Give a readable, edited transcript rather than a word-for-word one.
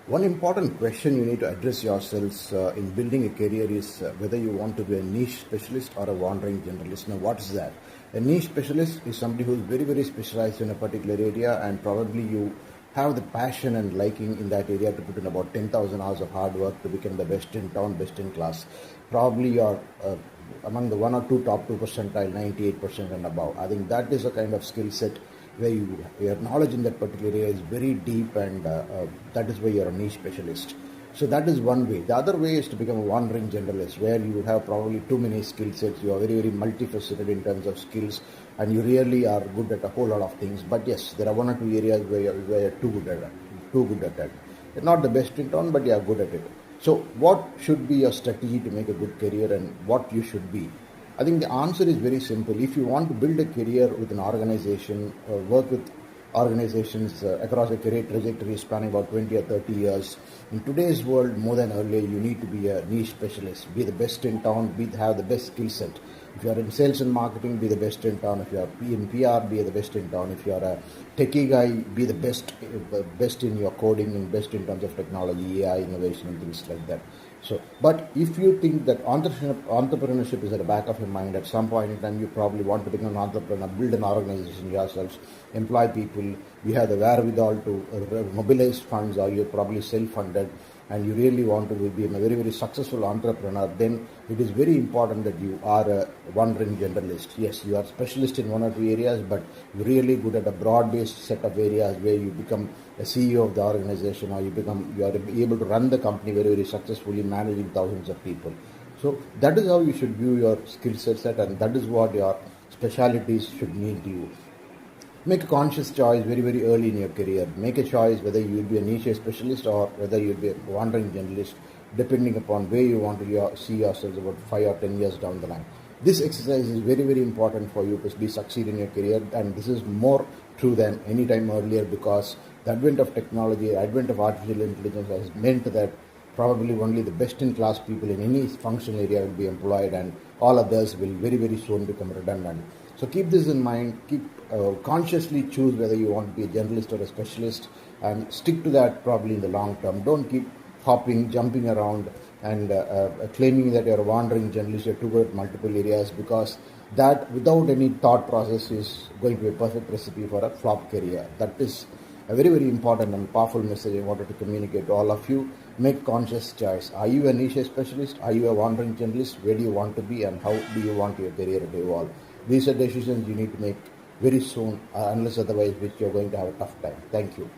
One important question you need to address yourselves in building a career is whether you want to be a niche specialist or a wandering generalist. Now, what is that? A niche specialist is somebody who is very, very specialized in a particular area, and probably you have the passion and liking in that area to put in about 10,000 hours of hard work to become the best in town, best in class. Probably you're among the 1 or 2 top 2 percentile, 98% and above. I think that is a kind of skill set where your knowledge in that particular area is very deep, and that is why you're a niche specialist. So that is one way. The other way is to become a wandering generalist, where you would have probably too many skill sets. You are very, very multifaceted in terms of skills, and you really are good at a whole lot of things. But yes, there are 1 or 2 areas where you're too good at that. You're not the best in town, but you are good at it. So what should be your strategy to make a good career, and what you should be? I think the answer is very simple. If you want to build a career with an organization, work with organizations across a career trajectory spanning about 20 or 30 years, in today's world, more than earlier, you need to be a niche specialist, be the best in town, have the best skill set. If you are in sales and marketing, be the best in town. If you are in PR, be the best in town. If you are a techie guy, be the best in your coding and best in terms of technology, AI, innovation, and things like that. So, but if you think that entrepreneurship is at the back of your mind, at some point in time you probably want to become an entrepreneur, build an organization yourselves, employ people, you have the wherewithal to mobilize funds, or you're probably self-funded, and you really want to be a very, very successful entrepreneur, then it is very important that you are a wandering generalist. Yes, you are specialist in 1 or 2 areas, but you're really good at a broad-based set of areas where you become a CEO of the organization, or you are able to run the company very, very successfully, managing thousands of people. So that is how you should view your skill set, and that is what your specialities should mean to you. Make a conscious choice very, very early in your career. Make a choice whether you will be a niche specialist or whether you will be a wandering generalist, depending upon where you want to see yourselves about 5 or 10 years down the line. This exercise is very, very important for you to succeed in your career, and this is more true than any time earlier, because the advent of technology, the advent of artificial intelligence has meant that probably only the best in class people in any functional area will be employed, and all others will very, very soon become redundant. So keep this in mind. Consciously choose whether you want to be a generalist or a specialist, and stick to that probably in the long term. Don't keep hopping, jumping around, and claiming that you're a wandering generalist, you're too good at multiple areas, because that, without any thought process, is going to be a perfect recipe for a flop career. That is a very, very important and powerful message I wanted to communicate to all of you. Make conscious choice. Are you a niche specialist? Are you a wandering generalist? Where do you want to be, and how do you want your career to evolve? These are decisions you need to make very soon, unless otherwise which you're going to have a tough time. Thank you.